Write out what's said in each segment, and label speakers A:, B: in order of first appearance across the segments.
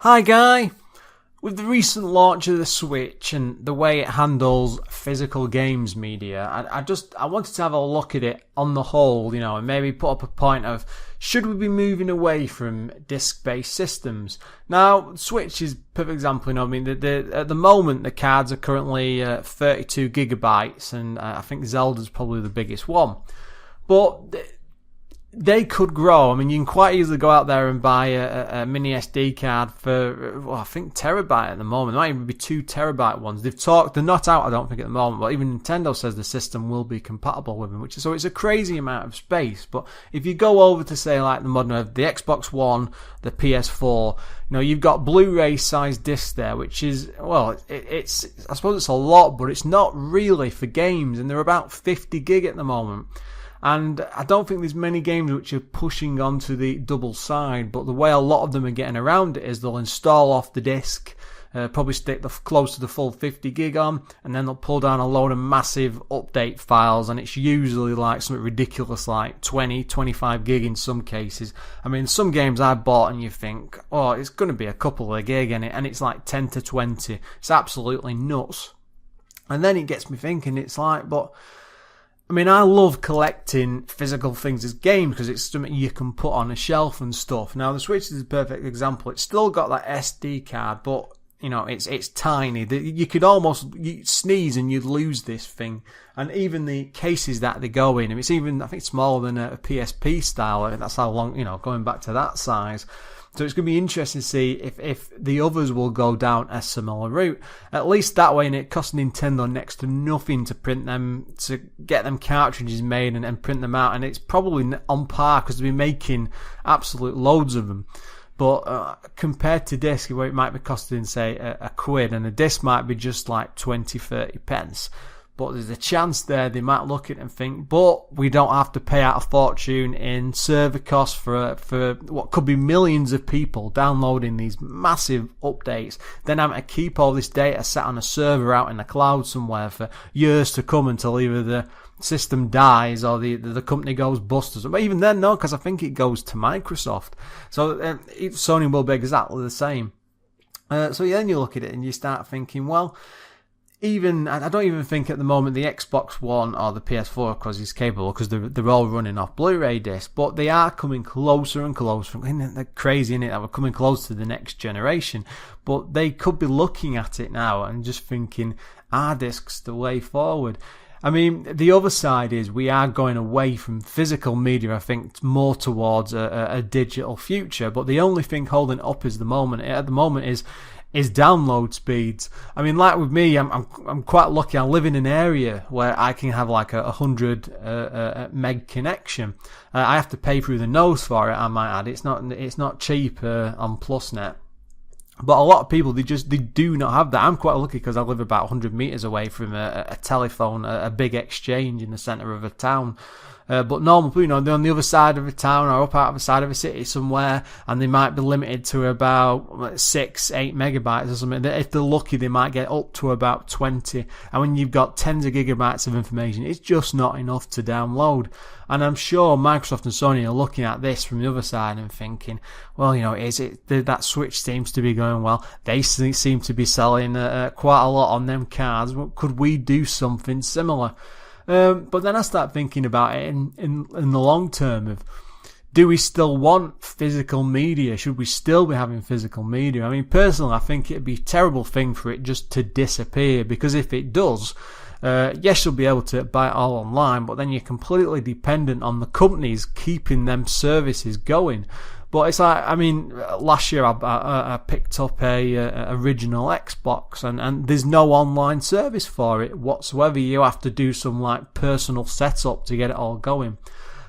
A: Hi Guy! With the recent launch of the Switch and the way it handles physical games media, I wanted to have a look at it on the whole, and maybe put up a point of, should we be moving away from disc-based systems? Now, Switch is a perfect example, at the moment the cards are currently 32 gigabytes, and I think Zelda's probably the biggest one. But they could grow. You can quite easily go out there and buy a mini SD card for, I think terabyte at the moment. It might even be 2 terabyte ones. They're not out, I don't think, at the moment, but even Nintendo says the system will be compatible with them, so it's a crazy amount of space. But if you go over to, say, like the Xbox One, the PS4, you've got Blu-ray size discs there, which is, it's I suppose it's a lot, but it's not really for games, and they're about 50 gig at the moment. And I don't think there's many games which are pushing onto the double side, but the way a lot of them are getting around it is they'll install off the disc, probably stick close to the full 50 gig on, and then they'll pull down a load of massive update files, and it's usually like something ridiculous like 20, 25 gig in some cases. Some games I bought and you think, it's going to be a couple of gig in it, and it's like 10 to 20. It's absolutely nuts. And then it gets me thinking, it's like, I love collecting physical things as games because it's something you can put on a shelf and stuff. Now, the Switch is a perfect example. It's still got that SD card, but, it's tiny. You could almost sneeze and you'd lose this thing. And even the cases that they go in, it's even, I think, smaller than a PSP style. That's how long, going back to that size. So it's going to be interesting to see if the others will go down a similar route. At least that way, and it costs Nintendo next to nothing to print them, to get them cartridges made and print them out. And it's probably on par because they've been making absolute loads of them. But compared to disc, where it might be costing, say, a quid, and a disc might be just like 20, 30 pence. But there's a chance there they might look at it and think, but we don't have to pay out a fortune in server costs for what could be millions of people downloading these massive updates, then having to keep all this data sat on a server out in the cloud somewhere for years to come until either the system dies or the company goes bust or something. But even then, no, because I think it goes to Microsoft. So Sony will be exactly the same. So then you look at it and you start thinking, well, I don't even think at the moment the Xbox One or the PS4, because is capable, because they're all running off Blu-ray discs, but they are coming closer and closer. They're crazy, innit, that we're coming close to the next generation. But they could be looking at it now and just thinking, are discs the way forward? The other side is we are going away from physical media, I think, more towards a digital future. But the only thing holding it up at the moment is download speeds. Like with me, I'm quite lucky. I live in an area where I can have like a 100 meg connection. I have to pay through the nose for it, I might add. It's not cheap on PlusNet. But a lot of people, they do not have that. I'm quite lucky because I live about 100 meters away from a telephone, a big exchange in the centre of a town. But normal people, they're on the other side of a town or up out of the side of a city somewhere, and they might be limited to about 6, 8 megabytes or something. If they're lucky, they might get up to about 20. And when you've got tens of gigabytes of information, it's just not enough to download. And I'm sure Microsoft and Sony are looking at this from the other side and thinking, well, is it that Switch seems to be going well? They seem to be selling quite a lot on them cards. Could we do something similar? But then I start thinking about it in the long term of, do we still want physical media? Should we still be having physical media? Personally, I think it'd be a terrible thing for it just to disappear, because if it does, yes, you'll be able to buy it all online, but then you're completely dependent on the companies keeping them services going. But it's like, last year I picked up a original Xbox, and there's no online service for it whatsoever. You have to do some like personal setup to get it all going.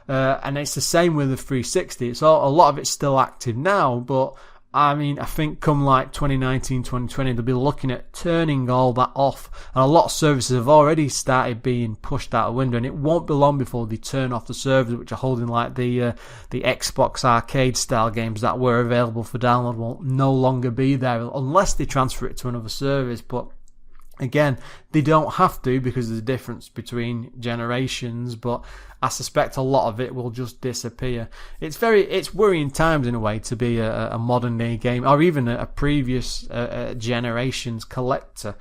A: And it's the same with the 360. It's a lot of it's still active now, but I think come like 2019, 2020, they'll be looking at turning all that off. And a lot of services have already started being pushed out the window, and it won't be long before they turn off the servers which are holding like the Xbox arcade style games that were available for download will no longer be there unless they transfer it to another service. But Again, they don't have to because there's a difference between generations, but I suspect a lot of it will just disappear. It's worrying times in a way to be a modern day game, or even a previous generation's collector.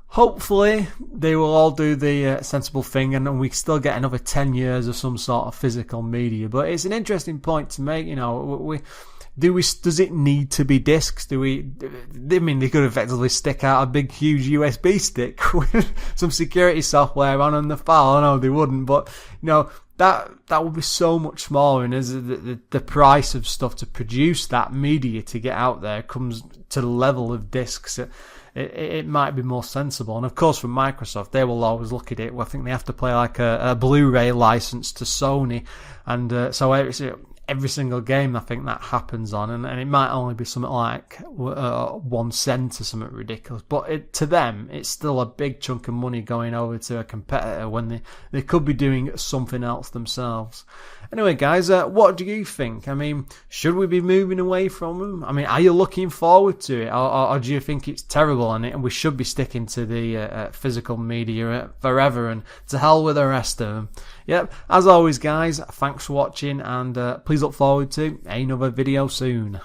A: Hopefully they will all do the sensible thing, and we still get another 10 years of some sort of physical media. But it's an interesting point to make. Does it need to be discs? They could effectively stick out a big, huge USB stick with some security software on the file. I know they wouldn't, but that would be so much smaller, and as the price of stuff to produce that media to get out there comes to the level of discs, it might be more sensible. And of course, from Microsoft, they will always look at it. Well, I think they have to play like a Blu-ray license to Sony, and so every single game I think that happens on, and it might only be something like 1 cent or something ridiculous, but to them it's still a big chunk of money going over to a competitor when they could be doing something else themselves. Anyway guys, what do you think? I mean, should we be moving away from them? I mean, are you looking forward to it, or do you think it's terrible and we should be sticking to the physical media forever, and to hell with the rest of them? Yep, as always guys, thanks for watching, and please look forward to another video soon.